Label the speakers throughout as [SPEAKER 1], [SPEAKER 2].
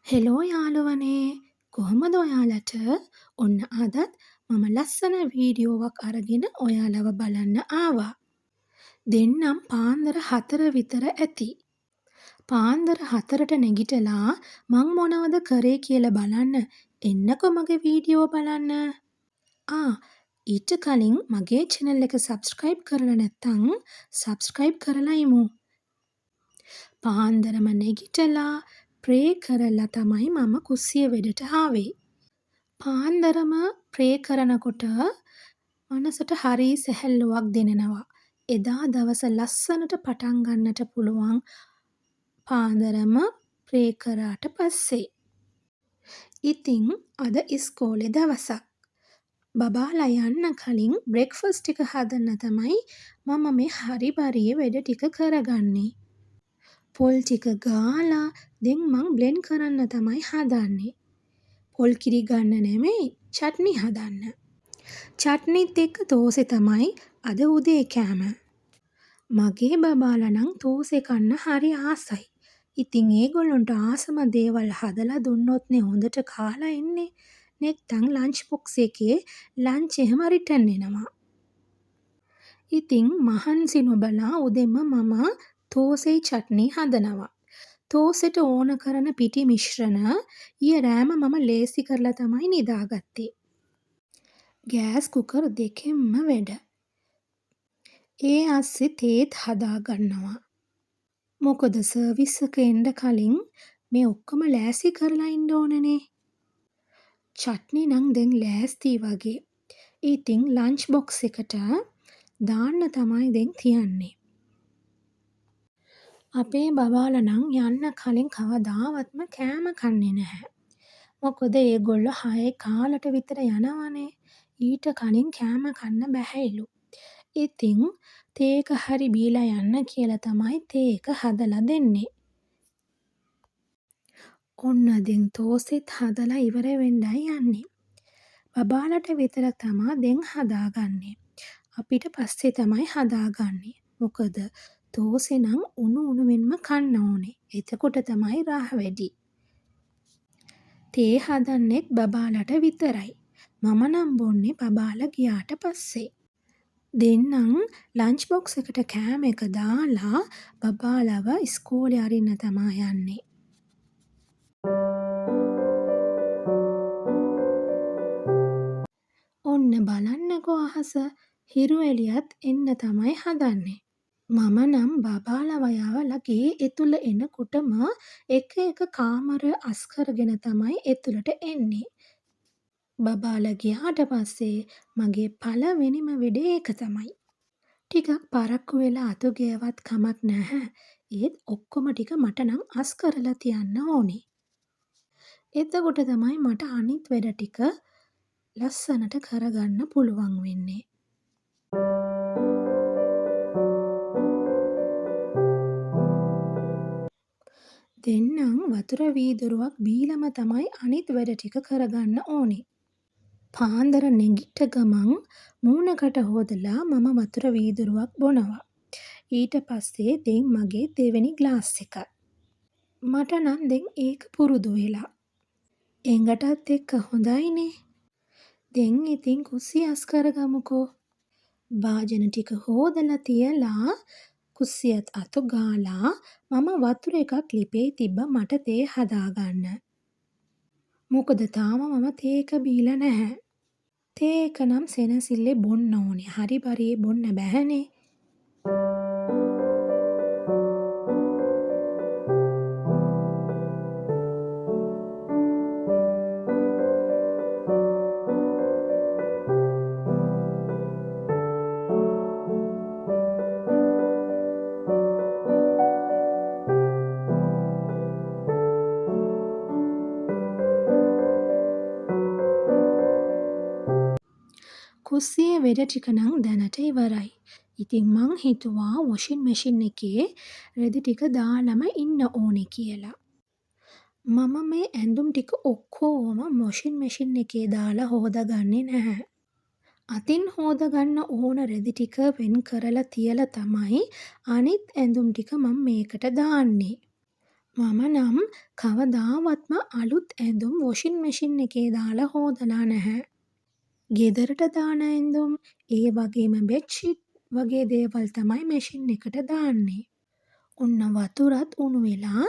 [SPEAKER 1] Hello යාළුවනේ කොහොමද ඔයාලට ඔන්න අදත් මම ලස්සන වීඩියෝවක් අරගෙන ඔයාලව බලන්න ආවා. දෙන්නම් පාන්දර 4 විතර ඇති. පාන්දර 4ට නැගිටලා මං මොනවද කරේ කියලා බලන්න එන්නකො මගේ වීඩියෝ බලන්න. ඊට කලින් මගේ channel එක subscribe කරලා නැත්නම් subscribe කරලා ඉමු. පාන්දරම නැගිටලා ප්‍රේ කරලා තමයි මම කුස්සිය වෙඩට ආවේ. පාන්දරම ප්‍රේ කරනකොට මනසට හරි සැහැල්ලුවක් දැනෙනවා. එදා දවස ලස්සනට පටන් ගන්නට පුළුවන් පාන්දරම ප්‍රේ කරාට පස්සේ. ඉතින් අද ඉස්කෝලේ දවසක්. බබාලා යන්න කලින් බ්‍රෙක්ෆාස්ට් ටික හදන්න තමයි මම මේ හරි බරියේ වැඩ ටික කරගන්නේ. පොල් ටික ගාලා දැන් මං බ්ලෙන්ඩ් කරන්න තමයි හදන්නේ. පොල් කිරි ගන්න නෙමෙයි චට්නි හදන්න. චට්නිත් එක්ක තෝසෙ තමයි අද උදේ කෑම. මගේ බබාලා නම් තෝසෙ කන්න හරි ආසයි. ඉතින් ඒගොල්ලොන්ට ආසම දේවල් හදලා දුන්නොත්නේ හොඳට කාලා එන්නේ. නැත්තම් ලන්ච් බොක්ස් එකේ ලන්ච් එහෙම රිටර්න් එනවා. ඉතින් මහන්සි නොබලා උදෙන්ම මම තෝසෙයි චට්නි හදනවා. තෝසෙට ඕන කරන පිටි මිශ්‍රණ ඊයේ රෑම මම ලේසි කරලා තමයි නිදාගත්තේ. ගෑස් කුකර් දෙකෙන්ම වැඩ. ඒ අස්සේ තේත් හදා ගන්නවා. මොකද සර්විස් එක එන්න කලින් මේ ඔක්කොම ලෑස්ති කරලා ඉන්න ඕනනේ. චට්නි නම් දැන් ලෑස්ති වගේ. ඉතින් ලන්ච් බොක්ස් එකට දාන්න තමයි දැන් තියන්නේ. අපේ බබාලා නම් යන්න කලින් කවදාවත්ම කෑම කන්නේ නැහැ. මොකද ඒගොල්ලෝ 6 කාලට විතර යනවනේ. ඊට කලින් කෑම කන්න බැහැලු. ඉතින් තේ එක හරි බීලා යන්න කියලා තමයි තේ එක හදලා දෙන්නේ. ඔන්න දැන් තෝසෙත් හදලා ඉවර වෙන්නයි යන්නේ. බබාලට විතර තමා දැන් හදාගන්නේ. අපිට පස්සේ තමයි හදාගන්නේ. මොකද තෝසෙ නම් උණු උණුවෙන්ම කන්න ඕනේ. එතකොට තමයි රහ වැඩි. තේ හදන්නෙත් බබාලට විතරයි. මම නම් බොන්නේ බබාලා ගියාට පස්සේ. දෙන්නම් ලන්ච් බොක්ස් එකට කෑම එක දාලා බබාලව ඉස්කෝලේ අරින්න තමා යන්නේ. ඔන්න බලන්නකෝ අහස හිරු එළියත් එන්න තමයි හදන්නේ. මම නම් බබාලව යවලා ගේ ඇතුළ එනකොටම එක එක කාමර අස් කරගෙන තමයි ඇතුළට එන්නේ. බබාලා ගියාට පස්සේ මගේ පළවෙනිම වැඩේ ඒක තමයි. ටිකක් පරක්කු වෙලා අතු ගෑවත් කමක් නැහැ. ඒත් ඔක්කොම ටික මට නම් අස් කරලා තියන්න ඕනේ. එතකොට තමයි මට අනිත් වැඩ ටික ලස්සනට කරගන්න පුළුවන් වෙන්නේ. දෙන්නම් වතුර වීදුරුවක් බීලම තමයි අනිත් වැඩ ටික කරගන්න ඕනේ. පාන්දර නැගිට ගමන් මූණකට හොදලා මම වතුර වීදුරුවක් බොනවා. ඊට පස්සේ දැන් මගේ දෙවෙනි ග්ලාස් එක. මට නම් දැන් ඒක පුරුදු වෙලා. එංගටත් එක්ක හොඳයිනේ. දැන් ඉතින් කුස්සිය අස් කරගමුකෝ. භාජන ටික හොදලා තියලා කුස්සියත් අතු ගාලා මම වතුර එකක් ලිපේ තිබ්බ මට තේ හදාගන්න. මොකද තාම මම තේ එක බීලා නැහැ. තේ එක නම් සෙනසිල්ලේ බොන්න ඕනේ. හරි බරියේ බොන්න බැහැනේ. කුස්සියේ වැඩ ටික නම් දැනට ඉවරයි. ඉතින් මං හිතුවා වොෂින් මැෂින් එකේ රෙදි ටික දාලම ඉන්න ඕනේ කියලා. මම මේ ඇඳුම් ටික ඔක්කොම වොෂින් මැෂින් එකේ දාලා හොදගන්නේ නැහැ. අතින් හොදගන්න ඕන රෙදි ටික වෙන් කරලා තියලා තමයි අනිත් ඇඳුම් ටික මම මේකට දාන්නේ. මම නම් කවදාවත්ම අලුත් ඇඳුම් වොෂින් මැෂින් එකේ දාලා හෝදලා නැහැ. ගෙදරට දාන ඇඳුම් ඒ වගේම බෙඩ්ෂීට් වගේ දේවල් තමයි මැෂින් එකට දාන්නේ. ඔන්න වතුරත් උණු වෙලා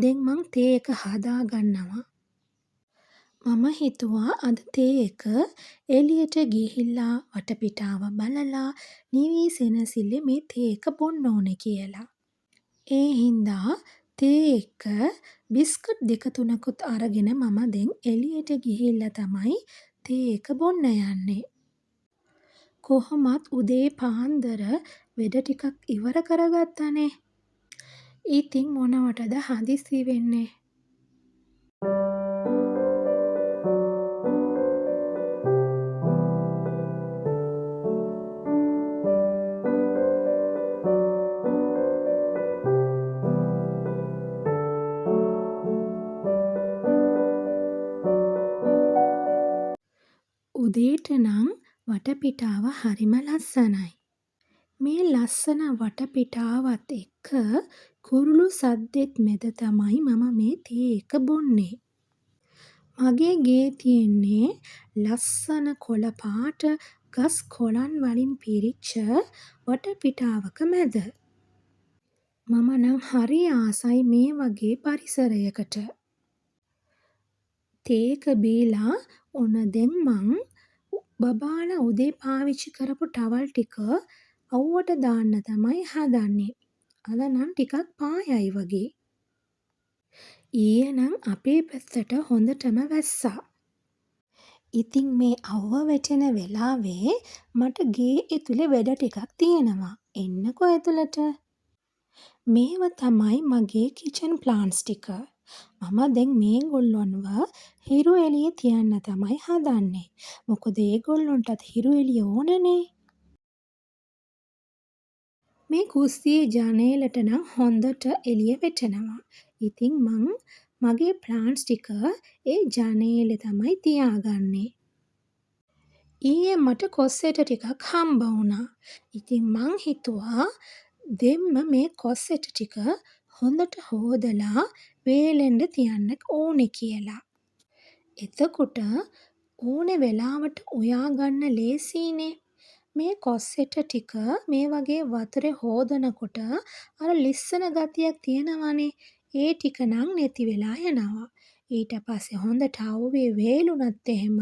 [SPEAKER 1] දැන් මං තේ එක හදා ගන්නවා. මම හිතුවා අද තේ එක එළියට ගිහිල්ලා වටපිටාව බලලා නිවි සෙනසිල්ලේ මේ තේ එක බොන්න ඕනේ කියලා. ඒ හින්දා තේ එක්ක බිස්කට් දෙක තුනකුත් අරගෙන මම දැන් එළියට ගිහිල්ලා තමයි තේ එක බොන්න යන්නේ. කොහොමත් උදේ පාන්දර වැඩ ටිකක් ඉවර කරගත්තනේ. ඉතින් මොනවටද හදිස්සි වෙන්නේ? උදේට නම් වටපිටාව හරිම ලස්සනයි. මේ ලස්සන වටපිටාවත් එක්ක කුරුළු සද්දෙත් මැද තමයි මම මේ තේ එක බොන්නේ. මගේ ගේ තියෙන්නේ ලස්සන කොළ පාට ගස් කොළන් වලින් පිරිච්ච වටපිටාවක මැද. මම නම් හරි ආසයි මේ වගේ පරිසරයකට. තේ එක බීලා ඔන්න දැන් මං බබාලා උදේ පාවිච්චි කරපු ටවල් ටික අව්වට දාන්න තමයි හදන්නේ. අද නම් ටිකක් පායයි වගේ. ඊයේ නම් අපේ පැත්තට හොඳටම වැස්සා. ඉතින් මේ අව්ව වැටෙන වෙලාවේ මට ගේ ඇතුලේ වැඩ ටිකක් තියෙනවා. එන්නකෝ ඇතුලට. මේව තමයි මගේ කිචන් ප්ලාන්ට්ස් ටික. මම දැන් මේගොල්ලොන්ව හිරු එළියේ තියන්න තමයි හදන්නේ. මොකද ඒගොල්ලොන්ටත් හිරු එළිය ඕනනේ. මේ කුස්සියේ ජනේලට නම් හොඳට එළිය වැටෙනවා. ඉතින් මං මගේ ප්ලාන්ට්ස් ටික ඒ ජනේලෙ තමයි තියාගන්නේ. ඊයේ මට කොස් ඇට ටිකක් හම්බ වුණා. ඉතින් මං හිතුවා දෙම්ම මේ කොස් ඇට ටික හොඳට හෝදලා වේලෙන්න තියන්න ඕනේ කියලා. එතකොට ඕනේ වෙලාවට උයා ගන්න ලේසියිනේ. මේ කොස් ඇට ටික මේ වගේ වතුරේ හෝදනකොට අර ලිස්සන ගතියක් තියෙනවනේ. ඒ ටික නම් නැති වෙලා යනවා. ඊට පස්සේ හොඳට අවුවේ වේලුනත් එහෙම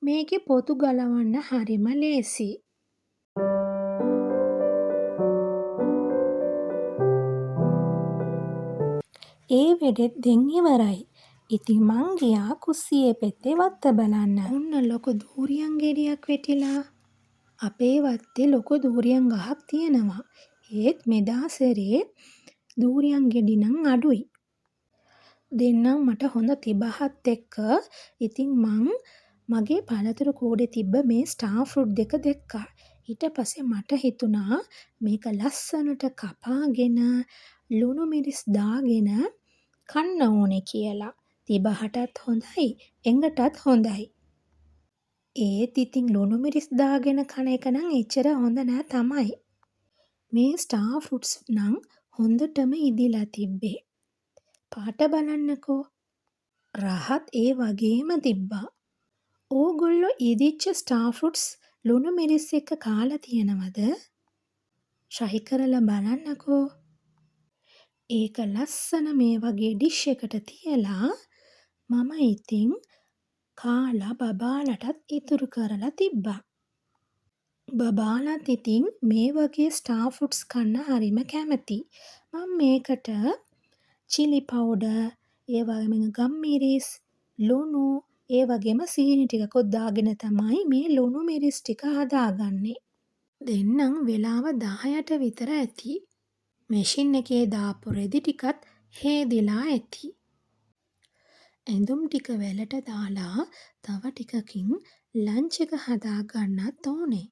[SPEAKER 1] මේකේ පොතු ගලවන්න හරිම ලේසි. ඒ වෙඩෙත් දෙන් ඉවරයි. ඉතින් මං ගියා කුස්සියේ පෙත්තේ වත්ත බලන්න. ඔන්න ලොකු දූරියන් ගෙඩියක් වැටිලා. අපේ වත්තේ ලොකු දූරියන් ගහක් තියෙනවා. ඒත් මෙදා සැරේ දූරියන් ගෙඩි නම් අඩුයි. දෙන්නම් මට හොඳ තිබහත් එක්ක ඉතින් මං මගේ පළතුරු කූඩේ තිබ්බ මේ ස්ටාර් ෆෘට් දෙක දැක්කා. ඊට පස්සේ මට හිතුණා මේක ලස්සනට කපාගෙන ලුණු මිරිස් දාගෙන කන්න ඕනේ කියලා. තිබහටත් හොඳයි, එඟටත් හොඳයි. ඒත් ඉතින් ලුණු මිරිස් දාගෙන කන එක නම් එච්චර හොඳ නෑ තමයි. මේ ස්ටාර් ෆෘට්ස් නම් හොඳටම ඉදිලා තිබ්බේ. පාට බලන්නකෝ. රහත් ඒ වගේම තිබ්බා. ඕගොල්ලෝ ඉදිච්ච ස්ටාර් ෆෘට්ස් ලුණු මිරිස් එක්ක කාලා තියෙනවද? try කරලා බලන්නකෝ. ඒක ලස්සන මේ වගේ ඩිෂ් එකට තියලා මම ඉතින් කාලා බබාලටත් ඉතුරු කරලා තිබ්බා. බබාලත් ඉතින් මේ වගේ ස්ටාර් ෆෘට්ස් කන්න හරිම කැමති. මම මේකට චිලි පවුඩර්, ඒ වගේම ගම්මිරිස්, ලුණු, ඒ වගේම සීනි ටිකකුත් දාගෙන තමයි මේ ලුණු මිරිස් ටික හදාගන්නේ. දෙන්නම් වෙලාව 10ට විතර ඇති. මැෂින් එකේ දාපු රෙදි ටිකත් හේදිලා ඇති. ඇඳුම් ටික වැලට දාලා තව ටිකකින් ලන්ච් එක හදා ගන්නත් ඕනේ.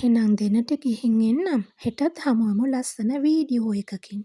[SPEAKER 1] එහෙනම් දෙනට ගිහින් එන්නම්. හෙටත් හමුවෙමු ලස්සන වීඩියෝ එකකින්.